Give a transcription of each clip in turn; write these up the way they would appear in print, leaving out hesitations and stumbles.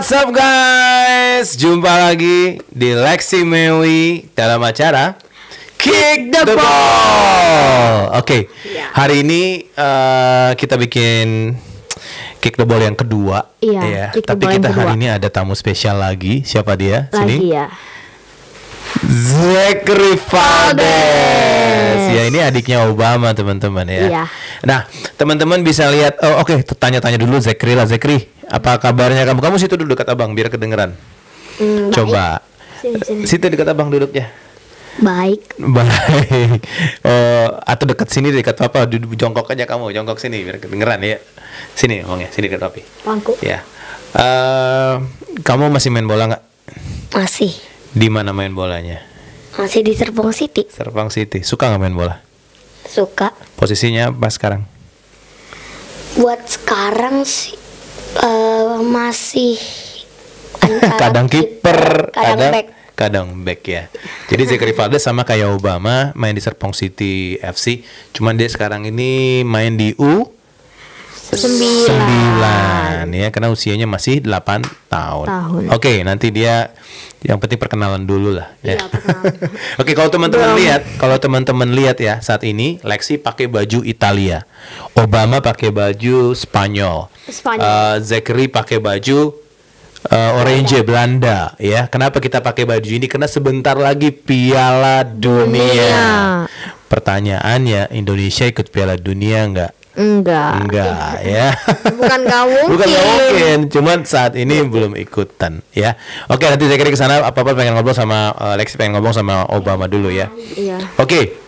What's up guys? Jumpa lagi di Lexi Mewi dalam acara Kick the Ball. Oke, hari ini kita bikin Kick the Ball yang kedua. Iya. Tapi kita hari ini ada tamu spesial lagi. Siapa dia? Sini. Ya. Zachary Valdez. Ya, ini adiknya Obama, teman-teman ya. Iya. Nah, teman-teman bisa lihat. Oh, oke, tanya-tanya dulu Zachary lah. Zachary, apa kabarnya kamu? Kamu situ dulu dekat abang biar kedengeran. Coba. Sini. Situ dekat abang duduknya. Baik. Atau dekat sini dekat apa? Duduk jongkok aja kamu. Jongkok sini biar kedengeran ya. Sini ngomongnya. Sini dekat papi. Pangku. Ya. Kamu masih main bola nggak? Masih. Di mana main bolanya? Masih di Serpong City. Serpong City. Suka nggak main bola? Suka. Posisinya apa sekarang? Buat sekarang sih masih Kadang kiper, kadang back ya. Jadi Zachary Valdez sama kayak Obama main di Serpong City FC. Cuman dia sekarang ini main di U9 ya, karena usianya masih 8 tahun. Oke, nanti dia yang penting perkenalan dulu lah ya. Iya, perkenalan. Oke, kalau teman-teman lihat ya, saat ini Lexi pakai baju Italia, Obama pakai baju Spanyol. Zachary pakai baju Orange Belanda ya. Kenapa kita pakai baju ini? Karena sebentar lagi Piala Dunia. Pertanyaannya, Indonesia ikut Piala Dunia enggak ya. Bukan nggak mungkin. Cuman saat ini belum ikutan ya. Oke, nanti Zachary ke sana apa-apa pengen ngobrol sama Lexi, pengen ngomong sama Obama dulu ya. Iya. Oke.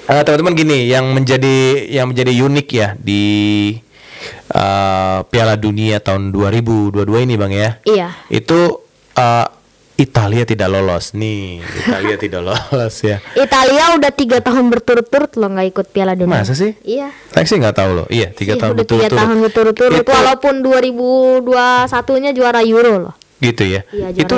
Teman-teman, gini yang menjadi unik ya di Piala Dunia tahun 2022 ini Bang ya. Iya. Itu Italia tidak lolos nih. Italia tidak lolos ya. Italia udah 3 tahun berturut-turut loh nggak ikut Piala Dunia. Masa sih? Iya. Lexi nggak tahu loh. Iya, 3 tahun berturut-turut. 3 tahun berturut-turut. Walaupun 2021-nya juara Euro loh. Gitu ya. Iya, itu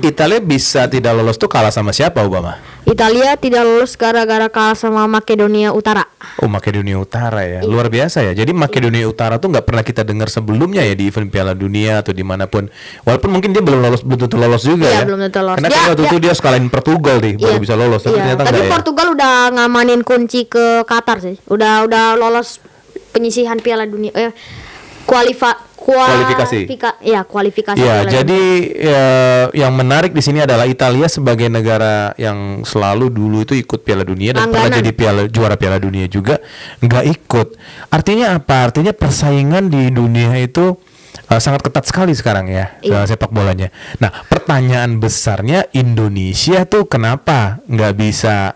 Italia bisa tidak lolos tuh kalah sama siapa, Obama? Italia tidak lolos gara-gara kalah sama Makedonia Utara. Oh, Makedonia Utara ya. Luar biasa ya. Jadi Makedonia Utara tuh nggak pernah kita dengar sebelumnya ya di event Piala Dunia atau dimanapun. Walaupun mungkin dia belum tentu lolos juga ya. Belum tentu lolos. Karena waktu itu dia sekalahin Portugal nih baru bisa lolos. Tapi ternyata tapi enggak Portugal udah ngamanin kunci ke Qatar sih. Udah lolos penyisihan Piala Dunia. Kualifikasi. Ya, jadi yang menarik di sini adalah Italia sebagai negara yang selalu dulu itu ikut Piala Dunia dan pernah jadi juara Piala Dunia juga nggak ikut. Artinya apa? Artinya persaingan di dunia itu sangat ketat sekali sekarang ya sepak bolanya. Nah, pertanyaan besarnya Indonesia tuh kenapa nggak bisa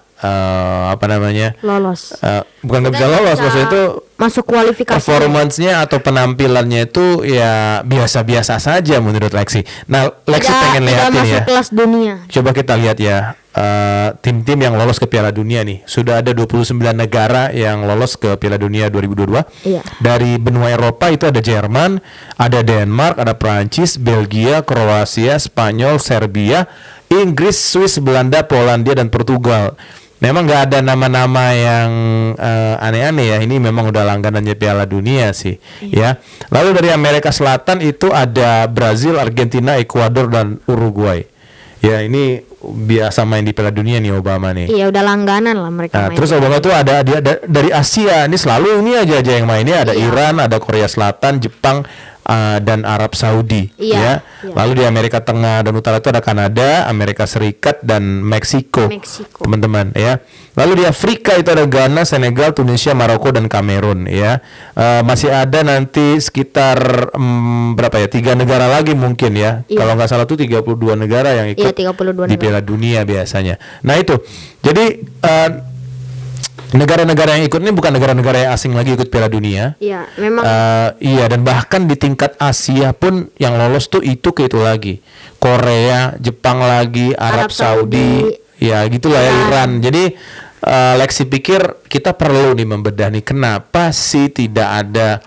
lolos? Bukan nggak bisa lolos, maksudnya itu masuk kualifikasi. Performance-nya atau penampilannya itu ya biasa-biasa saja menurut Lexi. Nah, Lexi pengen lihatin ya. Kelas dunia. Coba kita lihat ya tim-tim yang lolos ke Piala Dunia nih. Sudah ada 29 negara yang lolos ke Piala Dunia 2022. Iya. Dari benua Eropa itu ada Jerman, ada Denmark, ada Prancis, Belgia, Kroasia, Spanyol, Serbia, Inggris, Swiss, Belanda, Polandia, dan Portugal. Memang nggak ada nama-nama yang aneh-aneh ya. Ini memang udah langganannya Piala Dunia sih ya. Lalu dari Amerika Selatan itu ada Brazil, Argentina, Ekuador, dan Uruguay. Ya, ini biasa main di Piala Dunia nih Obama nih. Iya, udah langganan lah mereka main. Terus Obama tuh ada dari Asia. Ini selalu ini aja yang mainnya ada Iran, ada Korea Selatan, Jepang, dan Arab Saudi ya. Lalu di Amerika Tengah dan Utara itu ada Kanada, Amerika Serikat, dan Meksiko. Teman-teman ya. Lalu di Afrika itu ada Ghana, Senegal, Tunisia, Maroko, dan Kamerun ya. Masih ada nanti sekitar 3 negara lagi mungkin ya. Kalau nggak salah tuh 32 negara yang ikut di Piala Dunia biasanya. Nah, itu. Jadi negara-negara yang ikut ini bukan negara-negara yang asing lagi ikut Piala Dunia. Iya, memang. Dan bahkan di tingkat Asia pun yang lolos tuh itu lagi. Korea, Jepang lagi, Arab Saudi, ya gitulah ya, Iran. Jadi Lexi pikir kita perlu nih membedah nih kenapa sih tidak ada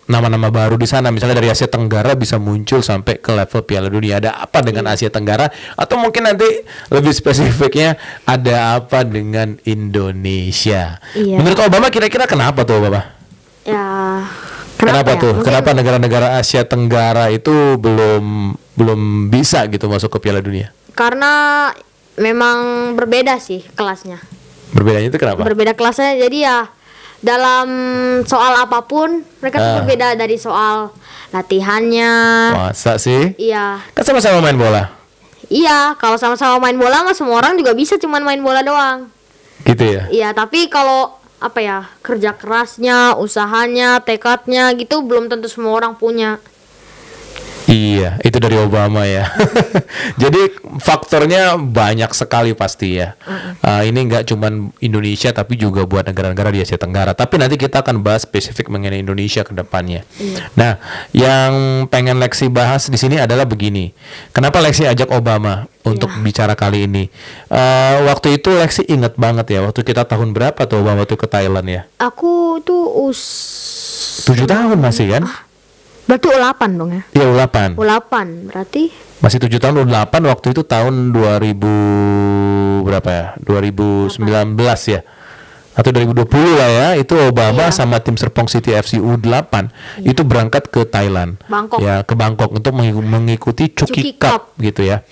nama-nama baru di sana, misalnya dari Asia Tenggara bisa muncul sampai ke level Piala Dunia. Ada apa dengan Asia Tenggara? Atau mungkin nanti lebih spesifiknya ada apa dengan Indonesia? Menurut Obama kira-kira kenapa tuh Obama? Ya, Kenapa Kenapa ya, tuh? mungkin Kenapa negara-negara Asia Tenggara itu belum bisa gitu masuk ke Piala Dunia? karena memang berbeda sih kelasnya. Berbedanya itu kenapa? Berbeda kelasnya, jadi ya dalam soal apapun mereka tuh berbeda, dari soal latihannya. Masa sih? Iya. Kan sama-sama main bola. Iya, kalau sama-sama main bola mah semua orang juga bisa cuman main bola doang. Gitu ya? Iya, tapi kalau apa ya, kerja kerasnya, usahanya, tekadnya gitu belum tentu semua orang punya. Iya, itu dari Obama ya. Jadi faktornya banyak sekali pasti ya. Ini nggak cuman Indonesia tapi juga buat negara-negara di Asia Tenggara. Tapi nanti kita akan bahas spesifik mengenai Indonesia ke depannya. Nah, yang pengen Lexi bahas di sini adalah begini. Kenapa Lexi ajak Obama untuk bicara kali ini? Waktu itu Lexi inget banget ya. Waktu kita tahun berapa tuh Obama tuh ke Thailand ya? Aku tuh 7 tahun masih kan? berarti U8 dong ya? Iya U8. U8 berarti Masih 7 tahun, 8 waktu itu tahun 2000 berapa ya? 2019 ya. Atau 2020 lah ya. Itu Obama sama tim Serpong City FC U8 itu berangkat ke Thailand. Bangkok. Ya, ke Bangkok untuk mengikuti Chucky Chucky Cup gitu ya.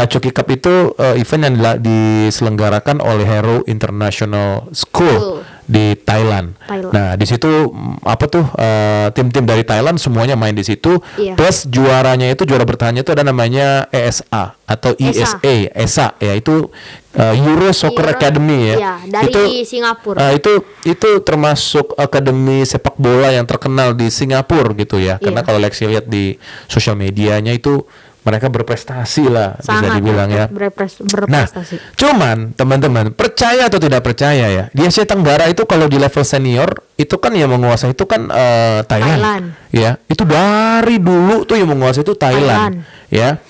Chucky Cup itu event yang diselenggarakan oleh Hero International School di Thailand. Nah, di situ tim-tim dari Thailand semuanya main di situ. Plus juaranya itu, juara bertahannya itu ada namanya ESA atau ESA ya, itu Euro Soccer Academy ya. Iya, dari itu, Singapura. Itu termasuk akademi sepak bola yang terkenal di Singapura gitu ya. Karena kalau Lexi lihat di sosial medianya itu mereka berprestasi lah, bisa dibilang ya. Berprestasi. Nah, cuman teman-teman percaya atau tidak percaya ya, di Asia Tenggara itu kalau di level senior itu kan yang menguasai itu kan Thailand. Ya, itu dari dulu tuh yang menguasai itu Thailand. Ya.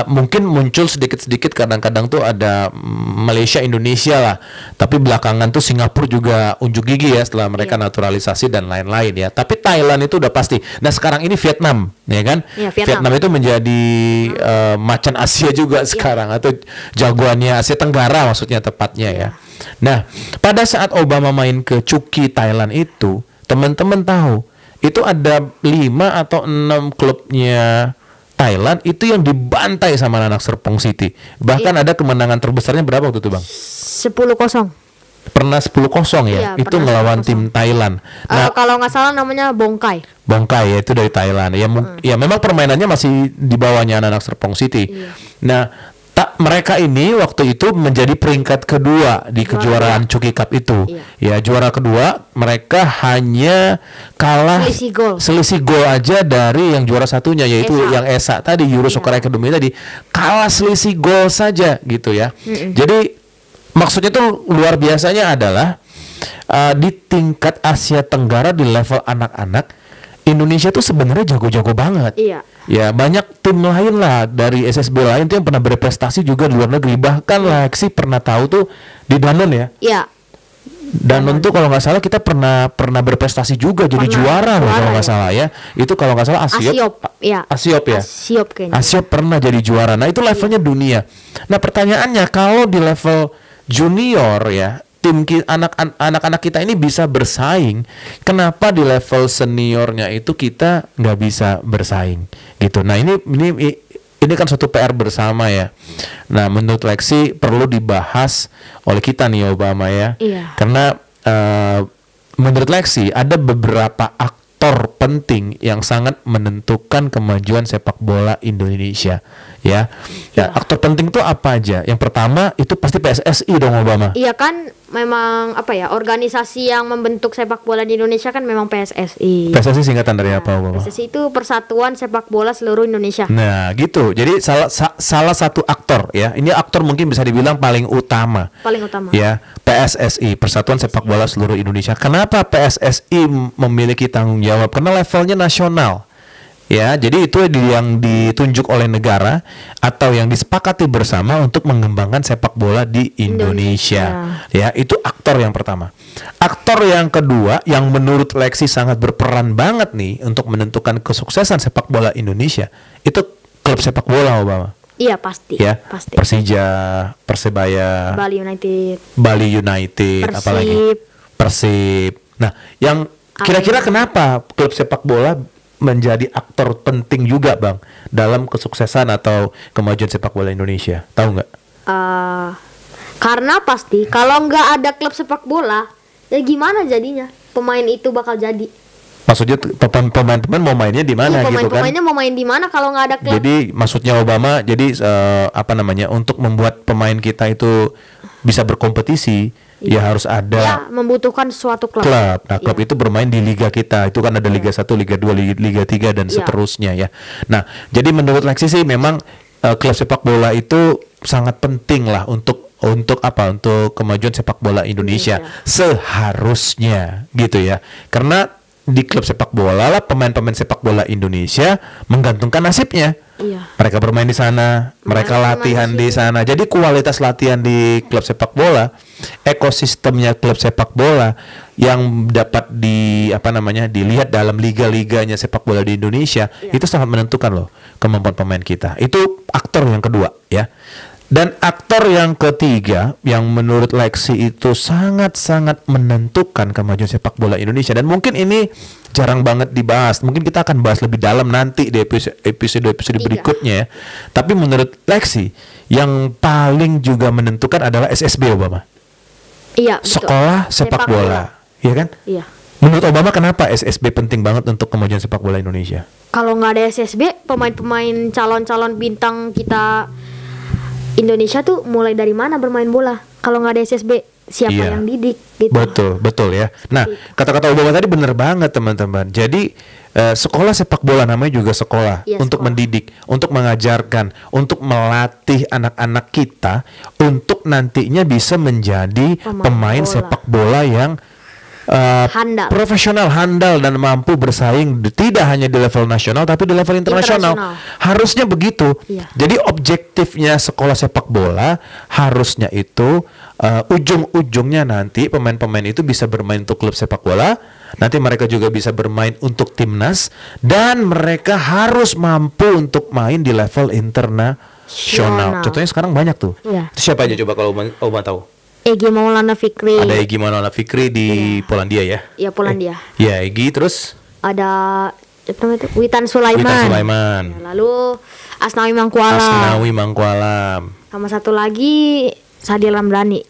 Mungkin muncul sedikit-sedikit kadang-kadang tuh ada Malaysia, Indonesia lah. Tapi belakangan tuh Singapura juga unjuk gigi ya setelah mereka naturalisasi dan lain-lain ya. Tapi Thailand itu udah pasti. Nah, sekarang ini Vietnam, ya kan? Vietnam itu menjadi macan Asia juga sekarang, atau jagoannya Asia Tenggara maksudnya tepatnya ya. Nah, pada saat Obama main ke Chucky Thailand itu, teman-teman tahu itu ada 5 atau 6 klubnya Thailand itu yang dibantai sama anak Serpong City. Bahkan ada kemenangan terbesarnya berapa waktu itu, Bang? 10-0. Pernah 10-0 ya? Itu ngelawan 10-0 tim Thailand. Nah, kalau nggak salah namanya Bongkai. Bongkai ya, itu dari Thailand. Ya, ya memang permainannya masih di bawahnya anak Serpong City. Nah, mereka ini waktu itu menjadi peringkat kedua di kejuaraan Chucky Cup itu. Ya, juara kedua, mereka hanya kalah selisih gol aja dari yang juara satunya, yaitu yang ESA tadi, Euro Soccer Academy tadi, kalah selisih gol saja gitu ya. Jadi maksudnya tuh luar biasanya adalah di tingkat Asia Tenggara di level anak-anak, Indonesia tuh sebenarnya jago-jago banget. Ya, banyak tim lain lah dari SSB lain tuh yang pernah berprestasi juga di luar negeri. Bahkan Lexi pernah tahu tuh di Danone ya. Iya. Danone tuh kalau nggak salah kita pernah berprestasi juga jadi juara loh kalau nggak salah ya. Itu kalau nggak salah Asiop ya. Asiop kayaknya. Asiop pernah jadi juara. Nah, itu levelnya dunia. Nah, pertanyaannya kalau di level junior ya, tim anak-anak kita ini bisa bersaing, kenapa di level seniornya itu kita nggak bisa bersaing gitu. Nah, ini kan suatu PR bersama ya. Nah, menurut Lexi perlu dibahas oleh kita nih Obama ya. Karena menurut Lexi ada beberapa aktor penting yang sangat menentukan kemajuan sepak bola Indonesia ya. Aktor penting itu apa aja? Yang pertama itu pasti PSSI dong, Obama. Iya kan, memang organisasi yang membentuk sepak bola di Indonesia kan memang PSSI. PSSI singkatan dari apa, Obama? PSSI itu Persatuan Sepak Bola Seluruh Indonesia. Nah, gitu. Jadi salah satu aktor ya. Ini aktor mungkin bisa dibilang paling utama. Ya, PSSI, Persatuan Sepak Bola Seluruh Indonesia. Kenapa PSSI memiliki tanggung jawab? Karena levelnya nasional. Ya, jadi itu yang ditunjuk oleh negara atau yang disepakati bersama untuk mengembangkan sepak bola di Indonesia. Ya, itu aktor yang pertama. Aktor yang kedua yang menurut Lexi sangat berperan banget nih untuk menentukan kesuksesan sepak bola Indonesia, itu klub sepak bola, Obama. Iya, pasti. Ya, pasti. Persija, Persebaya, Bali United, apalagi Persib. Nah, yang Kira-kira kenapa klub sepak bola menjadi aktor penting juga Bang dalam kesuksesan atau kemajuan sepak bola Indonesia? Tahu nggak? Karena pasti kalau nggak ada klub sepak bola, ya gimana jadinya pemain itu bakal jadi? Maksudnya pemain-pemain mau mainnya di mana gitu kan? Pemain-pemainnya mau main di mana kalau nggak ada klub? Jadi maksudnya Obama jadi untuk membuat pemain kita itu bisa berkompetisi, ya harus ada. Ya, membutuhkan suatu klub. Nah, klub itu bermain di liga kita. Itu kan ada Liga 1, Liga 2, Liga 3 dan seterusnya ya. Nah, jadi menurut Lexi sih memang klub sepak bola itu sangat penting lah untuk kemajuan sepak bola Indonesia. Seharusnya gitu ya. Karena di klub sepak bola lah pemain-pemain sepak bola Indonesia menggantungkan nasibnya. Mereka bermain di sana, mereka latihan di sana. Jadi kualitas latihan di klub sepak bola, ekosistemnya klub sepak bola yang dapat dilihat dalam liga-liganya sepak bola di Indonesia itu sangat menentukan loh kemampuan pemain kita. Itu aktor yang kedua ya. Dan aktor yang ketiga yang menurut Lexi itu sangat-sangat menentukan kemajuan sepak bola Indonesia, dan mungkin ini jarang banget dibahas. Mungkin kita akan bahas lebih dalam nanti di episode berikutnya ya. Tapi menurut Lexi yang paling juga menentukan adalah SSB Obama. Iya, betul. Sekolah sepak bola. Iya kan? Iya. Menurut Obama kenapa SSB penting banget untuk kemajuan sepak bola Indonesia? Kalau nggak ada SSB, pemain-pemain calon-calon bintang kita Indonesia tuh mulai dari mana bermain bola? Kalau nggak ada SSB, siapa yang didik? Gitu. Betul ya. Nah, kata-kata Obama tadi benar banget teman-teman. Jadi sekolah sepak bola namanya juga sekolah untuk mendidik, untuk mengajarkan, untuk melatih anak-anak kita untuk nantinya bisa menjadi pemain sepak bola yang profesional, handal dan mampu bersaing tidak hanya di level nasional tapi di level internasional. Harusnya begitu. Jadi objektifnya sekolah sepak bola harusnya itu ujung-ujungnya nanti pemain-pemain itu bisa bermain untuk klub sepak bola. Nanti mereka juga bisa bermain untuk timnas dan mereka harus mampu untuk main di level internasional. Contohnya sekarang banyak tuh. Itu siapa aja coba kalau Oma tahu? Egy Maulana Fikri. Ada Egy Maulana Fikri di Polandia ya? Iya, Polandia. Egy, terus? Ada Witan Sulaiman. Ya, lalu Asnawi Mangkualam. Sama satu lagi Sadil Ramdhani.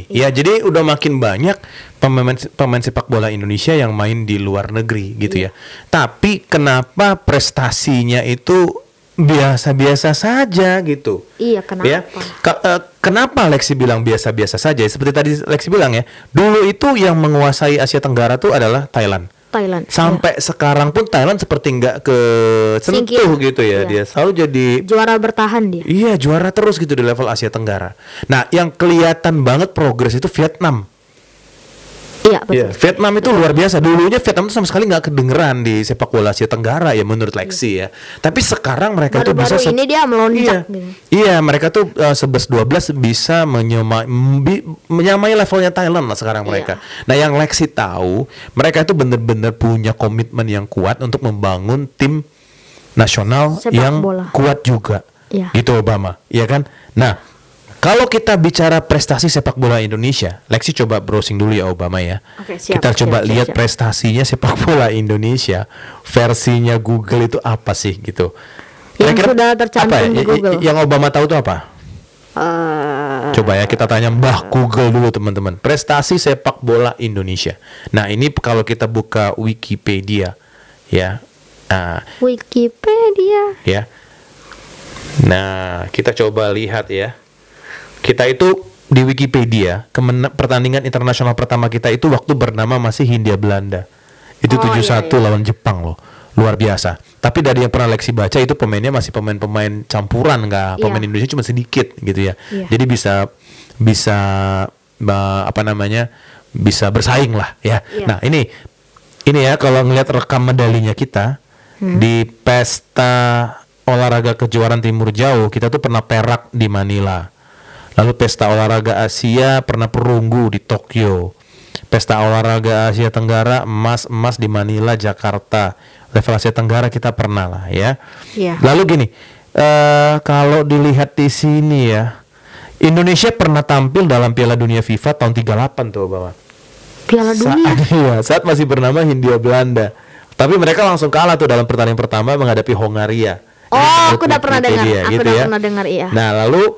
Ya, jadi udah makin banyak pemain sepak bola Indonesia yang main di luar negeri gitu ya. Tapi kenapa prestasinya itu biasa-biasa saja gitu? Iya, kenapa? Ya? Kenapa Lexi bilang biasa-biasa saja? Seperti tadi Lexi bilang ya, dulu itu yang menguasai Asia Tenggara tuh adalah Thailand. Sampai sekarang pun Thailand seperti nggak sentuh gitu ya. Dia selalu jadi juara bertahan dia. Iya, juara terus gitu di level Asia Tenggara. Nah, yang kelihatan banget progres itu Vietnam. Iya, betul. Vietnam itu luar biasa. Dulunya Vietnam itu sama sekali nggak kedengeran di sepak bola Asia Tenggara ya menurut Lexi ya. Tapi sekarang mereka tuh bisa ini dia melonjak. Iya, mereka tuh 11-12 bisa menyamai levelnya Thailand lah sekarang mereka. Nah, yang Lexi tahu, mereka itu benar-benar punya komitmen yang kuat untuk membangun tim nasional sepak yang bola kuat juga. Gitu Obama, iya kan? Nah, kalau kita bicara prestasi sepak bola Indonesia, Lexi coba browsing dulu ya Obama ya. Kita coba lihat prestasinya sepak bola Indonesia versinya Google itu apa sih gitu. Yang sudah tercantum di Google. Yang Obama tahu itu apa? Coba ya kita tanya Mbah Google dulu teman-teman. Prestasi sepak bola Indonesia. Nah, ini kalau kita buka Wikipedia ya. Wikipedia. Ya. Nah, kita coba lihat ya. Kita itu di Wikipedia, pertandingan internasional pertama kita itu waktu bernama masih Hindia Belanda. Itu 7-1 lawan Jepang loh. Luar biasa. Tapi dari yang pernah Lexi baca itu pemainnya masih pemain-pemain campuran, nggak pemain Indonesia cuma sedikit gitu ya. Jadi bisa bisa bersaing lah ya. Nah, ini ya kalau ngelihat rekam medalinya kita di pesta olahraga kejuaraan Timur Jauh, kita tuh pernah perak di Manila. Lalu pesta olahraga Asia pernah perunggu di Tokyo. Pesta olahraga Asia Tenggara emas di Manila, Jakarta. Level Asia Tenggara kita pernah lah ya. Lalu gini, kalau dilihat di sini ya, Indonesia pernah tampil dalam Piala Dunia FIFA tahun 38 tuh Obama. Piala Dunia. Saat masih bernama Hindia Belanda. Tapi mereka langsung kalah tuh dalam pertandingan pertama menghadapi Hongaria. Oh, aku udah pernah dengar. Aku udah pernah dengar, iya. Nah, lalu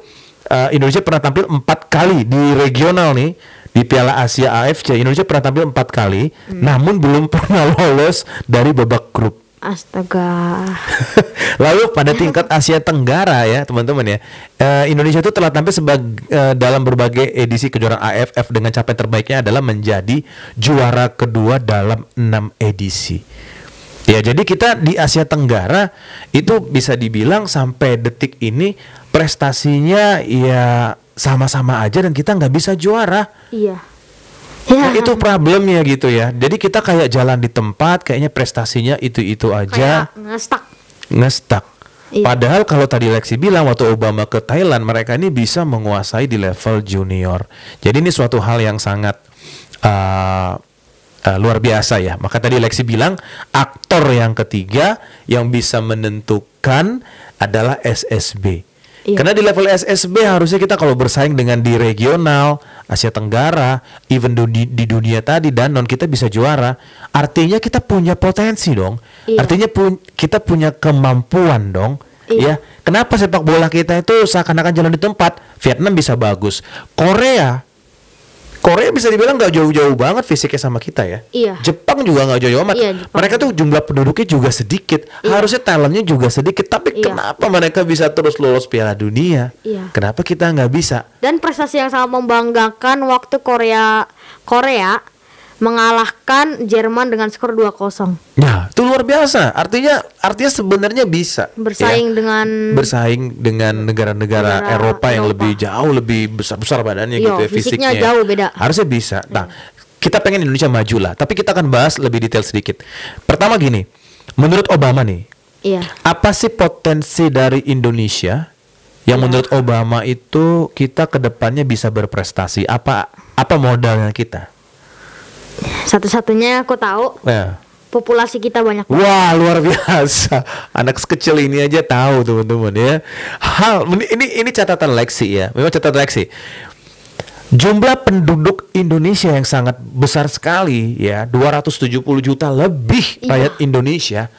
Indonesia pernah tampil 4 kali di regional nih di Piala Asia AFC. Indonesia pernah tampil 4 kali, namun belum pernah lolos dari babak grup. Astaga. Lalu pada tingkat Asia Tenggara ya teman-teman ya, Indonesia itu telah tampil dalam berbagai edisi kejuaraan AFF dengan capaian terbaiknya adalah menjadi juara kedua dalam 6 edisi. Ya, jadi kita di Asia Tenggara itu bisa dibilang sampai detik ini prestasinya ya sama-sama aja dan kita nggak bisa juara. Iya. Nah, itu problemnya gitu ya. Jadi kita kayak jalan di tempat, kayaknya prestasinya itu-itu aja. Kayak ngestak. Iya. Padahal kalau tadi Lexi bilang waktu Obama ke Thailand, mereka ini bisa menguasai di level junior. Jadi ini suatu hal yang sangat luar biasa ya. Maka tadi Lexi bilang aktor yang ketiga yang bisa menentukan adalah SSB. Iya. Karena di level SSB harusnya kita kalau bersaing dengan di regional, Asia Tenggara, even di dunia tadi Danon kita bisa juara. Artinya kita punya potensi dong. Iya. Artinya kita punya kemampuan dong. Iya. Ya. Kenapa sepak bola kita itu seakan-akan jalan di tempat? Vietnam bisa bagus. Korea bisa dibilang nggak jauh-jauh banget fisiknya sama kita ya. Iya. Jepang juga nggak jauh-jauh amat. Iya, mereka tuh jumlah penduduknya juga sedikit. Iya. Harusnya talentnya juga sedikit. Tapi kenapa mereka bisa terus lolos Piala Dunia? Iya. Kenapa kita nggak bisa? Dan prestasi yang sangat membanggakan waktu Korea mengalahkan Jerman dengan skor 2-0. Nah, itu luar biasa. Artinya sebenarnya bisa bersaing dengan negara-negara Eropa yang lebih jauh lebih besar badannya gitu ya, fisiknya jauh beda. Harusnya bisa. Nah, kita pengen Indonesia maju lah, tapi kita akan bahas lebih detail sedikit. Pertama gini, menurut Obama nih, apa sih potensi dari Indonesia yang menurut Obama itu kita kedepannya bisa berprestasi? Apa modalnya kita? Satu-satunya aku tahu, populasi kita banyak banget. Wah, luar biasa. Anak sekecil ini aja tahu teman-teman ya. Ini catatan Lexi ya. Memang catatan Lexi. Jumlah penduduk Indonesia yang sangat besar sekali ya, 270 juta lebih rakyat Indonesia.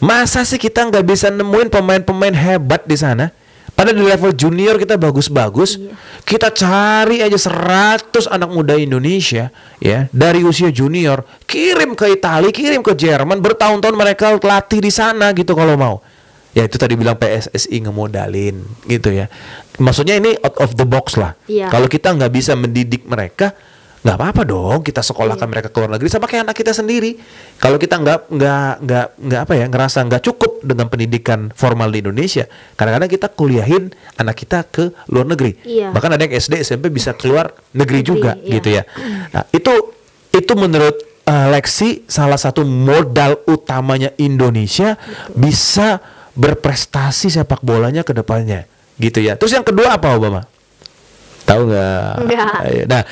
Masa sih kita nggak bisa nemuin pemain-pemain hebat di sana? Padahal di level junior kita bagus-bagus. Kita cari aja 100 anak muda Indonesia ya dari usia junior, kirim ke Italia, kirim ke Jerman, bertahun-tahun mereka latih di sana gitu kalau mau. Ya itu tadi bilang PSSI ngemodalin gitu ya. Maksudnya ini out of the box lah. Kalau kita nggak bisa mendidik mereka, nggak apa-apa dong kita sekolahkan mereka ke luar negeri sama kayak anak kita sendiri. Kalau kita nggak ngerasa nggak cukup dengan pendidikan formal di Indonesia, kadang-kadang kita kuliahin anak kita ke luar negeri. Bahkan ada yang SD SMP bisa keluar negeri juga gitu ya. Nah, itu menurut Lexi salah satu modal utamanya Indonesia bisa berprestasi sepak bolanya ke depannya gitu ya. Terus yang kedua apa, Obama? Tahu nggak? Nah,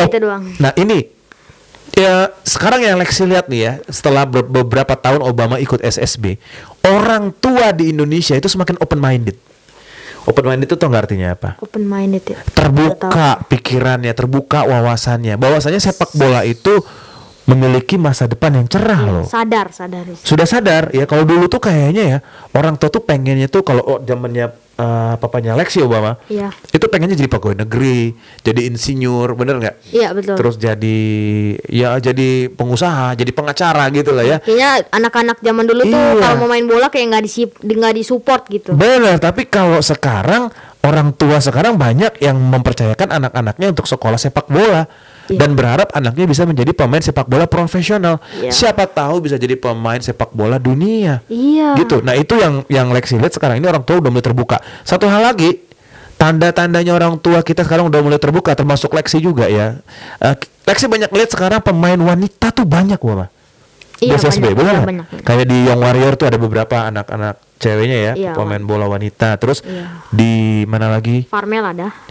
itu doang. Nah ini ya sekarang yang Lexi lihat nih ya, setelah beberapa tahun Obama ikut SSB, orang tua di Indonesia itu semakin open minded. Open minded itu tau nggak artinya apa? Open minded ya. Terbuka pikirannya, terbuka wawasannya. Bahwasanya sepak bola itu memiliki masa depan yang cerah loh. Sadar. Sudah sadar ya. Kalau dulu tuh kayaknya ya orang tua tuh pengennya tuh kalau zamannya papanya Lexi Obama, itu pengennya jadi pegawai negeri, jadi insinyur, bener nggak? Iya betul. Terus jadi pengusaha, jadi pengacara gitu lah ya. Kayaknya anak-anak zaman dulu tuh kalau mau main bola kayak nggak disupport gitu. Bener, tapi kalau sekarang orang tua sekarang banyak yang mempercayakan anak-anaknya untuk sekolah sepak bola. Dan berharap anaknya bisa menjadi pemain sepak bola profesional. Siapa tahu bisa jadi pemain sepak bola dunia. Gitu. Nah itu yang Lexi lihat sekarang ini orang tua udah mulai terbuka. Satu hal lagi, tanda-tandanya orang tua kita sekarang udah mulai terbuka, termasuk Lexi juga ya. Lexi banyak lihat sekarang pemain wanita tuh banyak Wah. SSB banyak. Kayak di Young Warrior tuh ada beberapa anak-anak ceweknya ya, pemain bola wanita. Terus di mana lagi?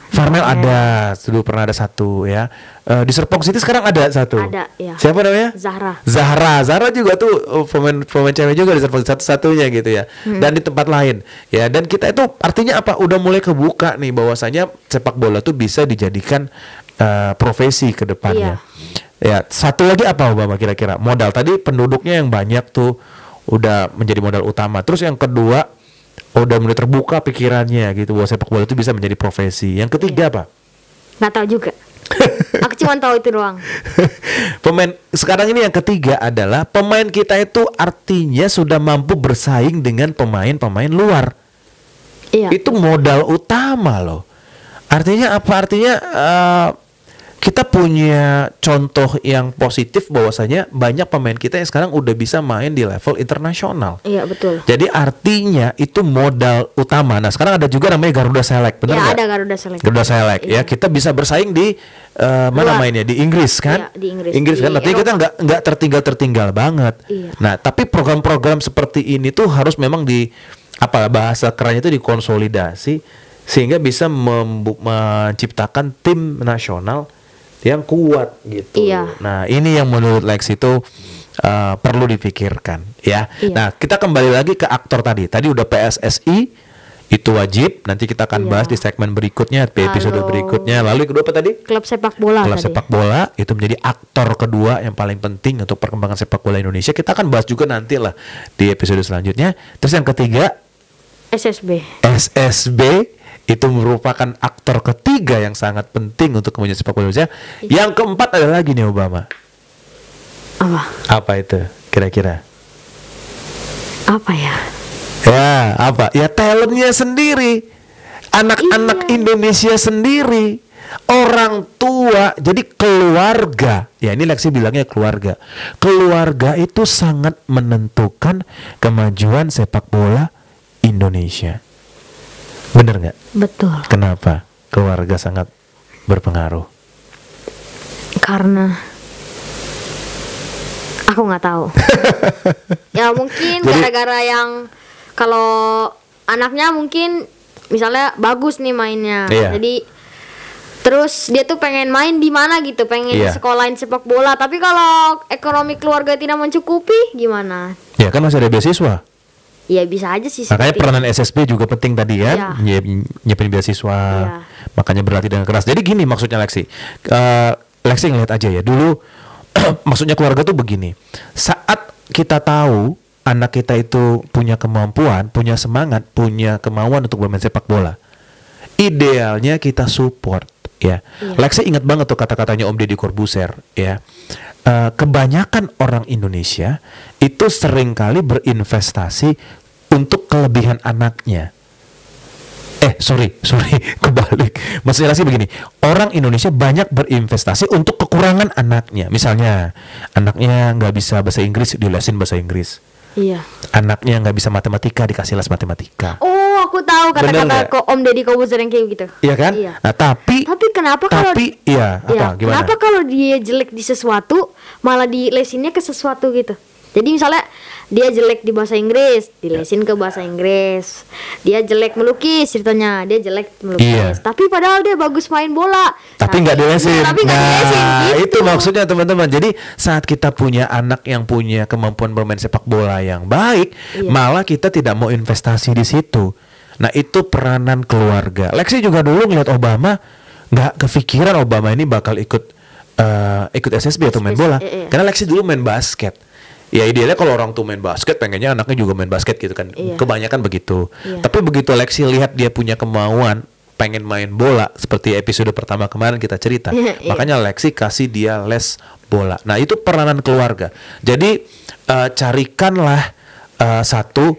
Farmel ada, dulu pernah ada satu ya. Di Serpong City sekarang ada satu. Ada, ya. Siapa namanya? Zahra juga tuh pemain cewek juga di Serpong satu-satunya gitu ya. Dan di tempat lain ya. Dan kita itu artinya apa? Udah mulai kebuka nih bahwasanya sepak bola tuh bisa dijadikan profesi ke depannya. Ya, satu lagi apa Obama kira-kira? Modal. Tadi penduduknya yang banyak tuh udah menjadi modal utama. Terus yang kedua, udah mulai terbuka pikirannya gitu bahwa sepak bola itu bisa menjadi profesi. Yang ketiga apa? Nggak tahu juga. Aku cuma tahu itu doang. Pemain sekarang ini yang ketiga adalah pemain kita itu artinya sudah mampu bersaing dengan pemain-pemain luar. Iya. Itu modal utama loh. Artinya apa? Artinya kita punya contoh yang positif bahwasanya banyak pemain kita yang sekarang udah bisa main di level internasional. Iya, betul. Jadi artinya itu modal utama. Nah sekarang ada juga namanya Garuda Select, benar nggak? Ya, ada Garuda Select. Garuda Select ya, kita bisa bersaing di mana mainnya, di Inggris kan? Iya, di Inggris. Inggris kan, Di artinya kita nggak tertinggal banget. Iya. Nah tapi program-program seperti ini tuh harus memang bahasa kerennya itu dikonsolidasi sehingga bisa menciptakan tim nasional yang kuat gitu. Iya. Nah ini yang menurut Lex itu perlu dipikirkan ya. Iya. Nah kita kembali lagi ke aktor tadi. Tadi udah PSSI itu wajib. Nanti kita akan bahas di segmen berikutnya, di episode berikutnya. Lalu yang kedua apa tadi? Klub sepak bola. Klub sepak bola itu menjadi aktor kedua yang paling penting untuk perkembangan sepak bola Indonesia. Kita akan bahas juga nanti lah di episode selanjutnya. Terus yang ketiga SSB. SSB itu merupakan aktor ketiga yang sangat penting untuk kemajuan sepak bola Indonesia. Yang keempat ada lagi nih Obama. Apa? Apa itu kira-kira? Apa ya? Ya, apa? Ya talentnya sendiri. Anak-anak Indonesia sendiri. Orang tua, jadi keluarga. Ya ini Lexi bilangnya keluarga. Keluarga itu sangat menentukan kemajuan sepak bola Indonesia. Bener nggak? Betul. Kenapa keluarga sangat berpengaruh? Karena aku nggak tahu. Ya mungkin gara-gara yang kalau anaknya mungkin misalnya bagus nih mainnya, jadi terus dia tuh pengen main di mana gitu, pengen sekolahin sepak bola. Tapi kalau ekonomi keluarga tidak mencukupi, gimana? Ya kan masih ada beasiswa. Ya bisa aja sih. Makanya peranan SSB juga penting tadi ya, nyiapin beasiswa. Makanya berlatih dengan keras. Jadi gini maksudnya Lexi. Lexi ngeliat aja ya dulu. Maksudnya keluarga tuh begini. Saat kita tahu anak kita itu punya kemampuan, punya semangat, punya kemauan untuk bermain sepak bola, idealnya kita support ya. Lexi ingat banget tuh kata-katanya Om Deddy Corbuzier ya. Kebanyakan orang Indonesia itu seringkali berinvestasi untuk kelebihan anaknya. Sorry, kebalik. Maksudnya sih begini, orang Indonesia banyak berinvestasi untuk kekurangan anaknya. Misalnya, anaknya nggak bisa bahasa Inggris, dilesin bahasa Inggris. Iya. Anaknya nggak bisa matematika, dikasih les matematika. Oh, aku tahu kata-kata Om Deddy Corbuzier yang kayak gitu. Iya kan? Iya. Nah, tapi kenapa kalau gimana? Kenapa kalau dia jelek di sesuatu malah dilesinnya ke sesuatu gitu? Jadi misalnya dia jelek di bahasa Inggris, dilesin ke bahasa Inggris. Dia jelek melukis, ceritanya dia jelek melukis. Tapi padahal dia bagus main bola. Tapi nggak dilesin. Gitu. Itu maksudnya teman-teman. Jadi saat kita punya anak yang punya kemampuan bermain sepak bola yang baik, malah kita tidak mau investasi di situ. Nah itu peranan keluarga. Lexi juga dulu ngeliat Obama, nggak kepikiran Obama ini bakal ikut SSB atau main bola. Karena Lexi dulu main basket. Ya idealnya kalau orang tuh main basket, pengennya anaknya juga main basket gitu kan. Kebanyakan begitu. Tapi begitu Lexi lihat dia punya kemauan pengen main bola, seperti episode pertama kemarin kita cerita, makanya Lexi kasih dia les bola. Nah itu peranan keluarga. Jadi carikanlah satu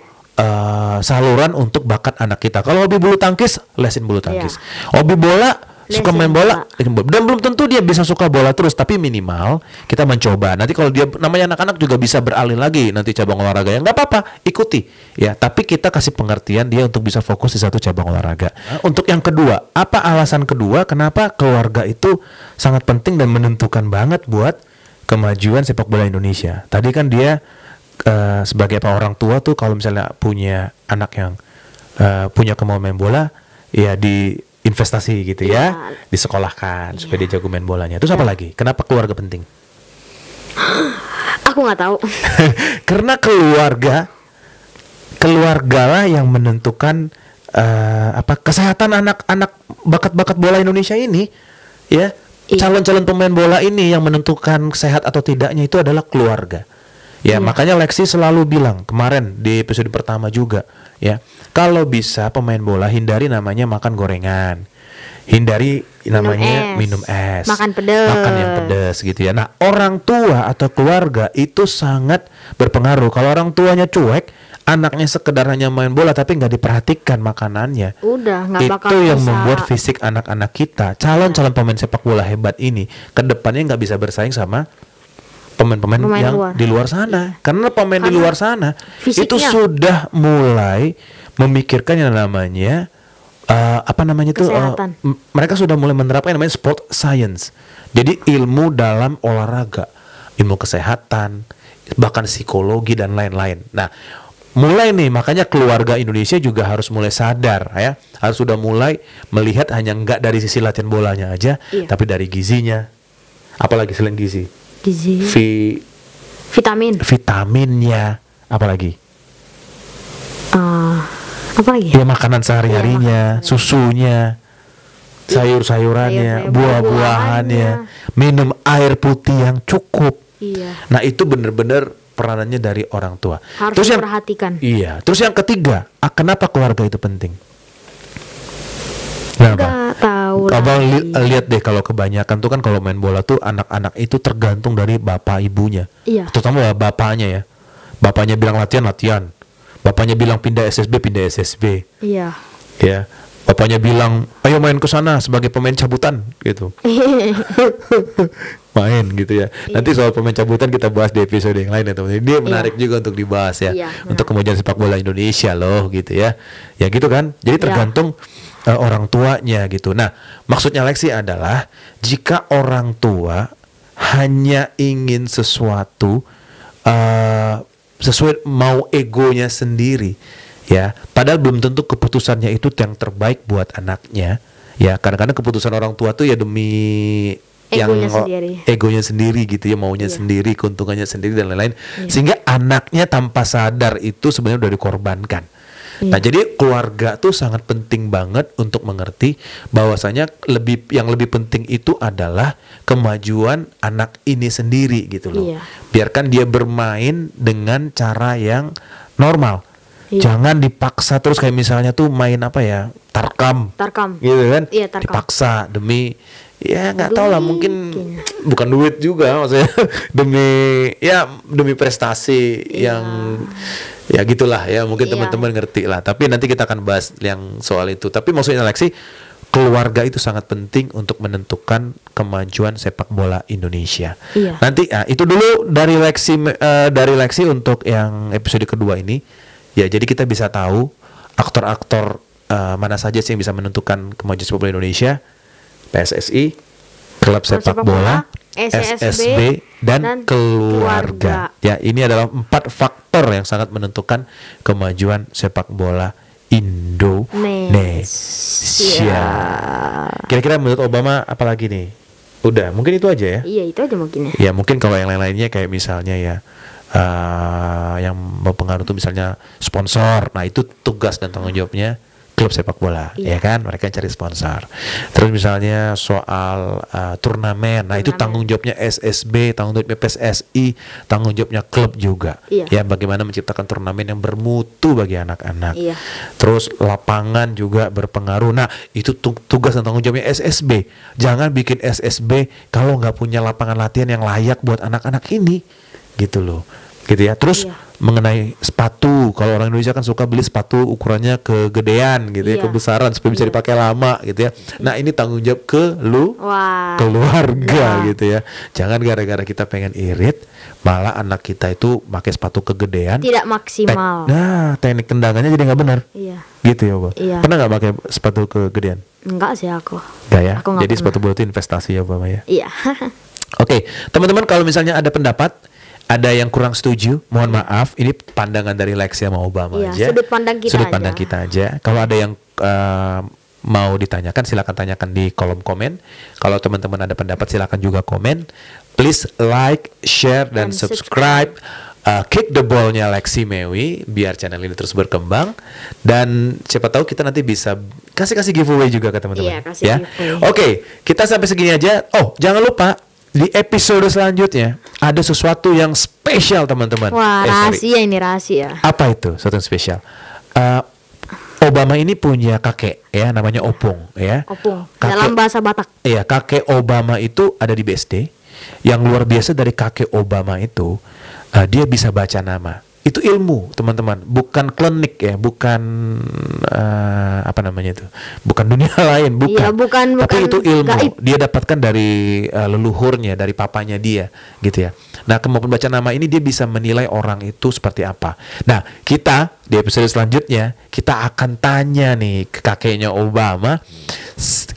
saluran untuk bakat anak kita. Kalau hobi bulu tangkis, lesin bulu tangkis. Hobi bola, suka main bola, dan belum tentu dia bisa suka bola terus, tapi minimal kita mencoba. Nanti kalau dia namanya anak-anak juga bisa beralih lagi nanti cabang olahraga yang nggak apa-apa, ikuti ya. Tapi kita kasih pengertian dia untuk bisa fokus di satu cabang olahraga. Untuk yang kedua, apa alasan kedua kenapa keluarga itu sangat penting dan menentukan banget buat kemajuan sepak bola Indonesia? Tadi kan dia sebagai orang tua tuh kalau misalnya punya anak yang punya kemauan main bola, ya di investasi gitu ya, disekolahkan supaya dia jago main bolanya. Terus apa lagi? Kenapa keluarga penting? Aku nggak tahu. Karena keluarga lah yang menentukan kesehatan anak-anak bakat-bakat bola Indonesia ini, ya. calon-calon pemain bola ini yang menentukan sehat atau tidaknya itu adalah keluarga. Ya, makanya Lexi selalu bilang kemarin di episode pertama juga, ya, kalau bisa pemain bola hindari namanya makan gorengan, hindari namanya minum es, makan yang pedas gitu ya. Nah, orang tua atau keluarga itu sangat berpengaruh. Kalau orang tuanya cuek, anaknya sekedar hanya main bola tapi nggak diperhatikan makanannya, nggak bakal itu yang membuat fisik anak-anak kita, calon-calon pemain sepak bola hebat ini, kedepannya nggak bisa bersaing sama pemain-pemain yang di luar sana. Karena pemain di luar sana fisiknya itu sudah mulai memikirkan yang namanya mereka sudah mulai menerapkan yang namanya sport science. Jadi ilmu dalam olahraga, ilmu kesehatan, bahkan psikologi dan lain-lain. Nah, mulai nih, makanya keluarga Indonesia juga harus mulai sadar ya, harus sudah mulai melihat hanya enggak dari sisi latihan bolanya aja, tapi dari gizinya. Apalagi selain gizi? Vitaminnya, apalagi? Apalagi? Ya makanan sehari-harinya, susunya, sayur-sayurannya, buah-buahannya, minum air putih yang cukup. Nah, itu benar-benar peranannya dari orang tua. Harus diperhatikan. Terus yang ketiga, kenapa keluarga itu penting? Nggak tahu. Abang lihat deh, kalau kebanyakan tuh kan kalau main bola tuh anak-anak itu tergantung dari bapak ibunya. Terutama bapaknya ya. Bapaknya bilang latihan. Bapaknya bilang pindah SSB. Ya. Bapaknya bilang ayo main ke sana sebagai pemain cabutan gitu. Main gitu ya. Nanti soal pemain cabutan kita bahas di episode yang lain ya teman-teman. Dia menarik juga untuk dibahas ya. Untuk kemajuan sepak bola Indonesia loh gitu ya. Ya gitu kan. Jadi tergantung orang tuanya gitu. Nah, maksudnya Lexi adalah jika orang tua hanya ingin sesuatu sesuai mau egonya sendiri, ya, padahal belum tentu keputusannya itu yang terbaik buat anaknya. Ya, kadang-kadang keputusan orang tua tuh ya demi egonya sendiri gitu ya, maunya sendiri, keuntungannya sendiri dan lain-lain, sehingga anaknya tanpa sadar itu sebenarnya udah dikorbankan. Nah, jadi keluarga tuh sangat penting banget untuk mengerti bahwasanya yang lebih penting itu adalah kemajuan anak ini sendiri gitu loh. Biarkan dia bermain dengan cara yang normal. Jangan dipaksa terus kayak misalnya tuh main tarkam gitu kan. Dipaksa demi nggak tahu lah, mungkin bukan duit juga maksudnya demi prestasi yang ya gitulah ya, mungkin teman-teman ngerti lah. Tapi nanti kita akan bahas yang soal itu. Tapi maksudnya Lexi, keluarga itu sangat penting untuk menentukan kemajuan sepak bola Indonesia. Nanti itu dulu dari Lexi untuk yang episode kedua ini. Ya, jadi kita bisa tahu aktor-aktor mana saja sih yang bisa menentukan kemajuan sepak bola Indonesia. PSSI, klub sepak bola, SSB dan keluarga. Ya, ini adalah 4 faktor yang sangat menentukan kemajuan sepak bola Indonesia. Kira-kira menurut Obama apalagi nih? Udah, mungkin itu aja ya? Iya, itu aja mungkin ya. Ya, mungkin kalau yang lain-lainnya kayak misalnya yang berpengaruh tuh misalnya sponsor. Nah, itu tugas dan tanggung jawabnya klub sepak bola, ya kan, mereka cari sponsor. Terus misalnya soal turnamen, nah itu tanggung jawabnya SSB, tanggung jawabnya PSSI, tanggung jawabnya klub juga. Ya, bagaimana menciptakan turnamen yang bermutu bagi anak-anak. Terus lapangan juga berpengaruh. Nah, itu tugas dan tanggung jawabnya SSB. Jangan bikin SSB kalau nggak punya lapangan latihan yang layak buat anak-anak ini, gitu loh. Gitu ya. Terus mengenai sepatu, kalau orang Indonesia kan suka beli sepatu ukurannya kegedean gitu ya, kebesaran supaya bisa dipakai lama gitu ya. Nah, ini tanggung jawab keluarga gitu ya. Jangan gara-gara kita pengen irit malah anak kita itu pakai sepatu kegedean, tidak maksimal. Teknik tendangannya jadi nggak benar. Gitu ya, Bang. Pernah nggak pakai sepatu kegedean? Enggak sih aku. Enggak ya. Jadi sepatu bola itu investasi ya, Bang ya. Oke, teman-teman, kalau misalnya ada pendapat, ada yang kurang setuju, mohon maaf. Ini pandangan dari Lexi sama Obama aja. Sudut pandang kita aja. Kalau ada yang mau ditanyakan, silakan tanyakan di kolom komen. Kalau teman-teman ada pendapat, silakan juga komen. Please like, share, dan subscribe kick the ball-nya Lexi Mewi biar channel ini terus berkembang, dan siapa tahu kita nanti bisa kasih giveaway juga ke teman-teman. Iya, kasih giveaway. Oke, kita sampai segini aja. Oh, jangan lupa di episode selanjutnya ada sesuatu yang spesial teman-teman. Wah, rahasia ini rahasia. Apa itu? Sesuatu yang spesial. Obama ini punya kakek ya, namanya Opung ya. Opung. Dalam bahasa Batak. Iya, kakek Obama itu ada di BSD. Yang luar biasa dari kakek Obama itu, dia bisa baca nama. Itu ilmu, teman-teman, bukan klinik ya, bukan apa namanya itu, bukan dunia lain, bukan. Iya, bukan. Tapi itu ilmu, gaib. dia dapatkan dari leluhurnya, dari papanya dia, gitu ya. Nah, kemampuan baca nama ini dia bisa menilai orang itu seperti apa. Nah, kita di episode selanjutnya kita akan tanya nih ke kakeknya Obama.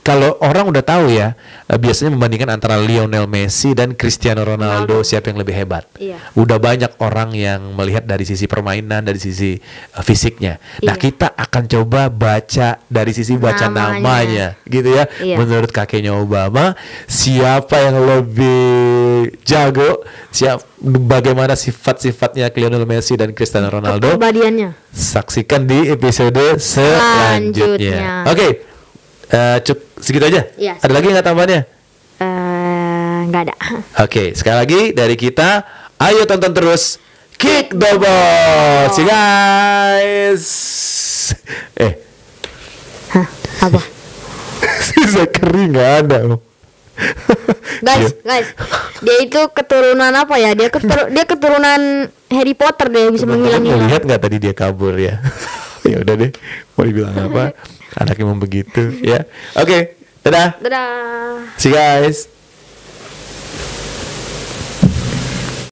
Kalau orang udah tahu ya, biasanya membandingkan antara Lionel Messi dan Cristiano Ronaldo, siapa yang lebih hebat. Iya. Udah banyak orang yang melihat dari sisi permainan, dari sisi fisiknya. Nah, kita akan coba baca dari sisi baca namanya gitu ya. Iya. Menurut kakeknya Obama, siapa yang lebih jago, bagaimana sifat-sifatnya Lionel Messi dan Cristiano Ronaldo. Kepribadiannya. Saksikan di episode selanjutnya. Oke. Segitu aja? Iya, ada lagi nggak tambahannya? Nggak ada. Oke, sekali lagi dari kita, ayo tonton terus Kick the Ball. See you guys. Hah? Apa? Sisa kering nggak ada. Guys, dia itu keturunan apa ya? Dia keturunan Harry Potter, dia bisa menghilang-hilang. Lihat nggak tadi dia kabur ya? Ya udah deh, mau dibilang apa? Anaknya mau begitu ya. Oke, dadah. Dadah. See you guys.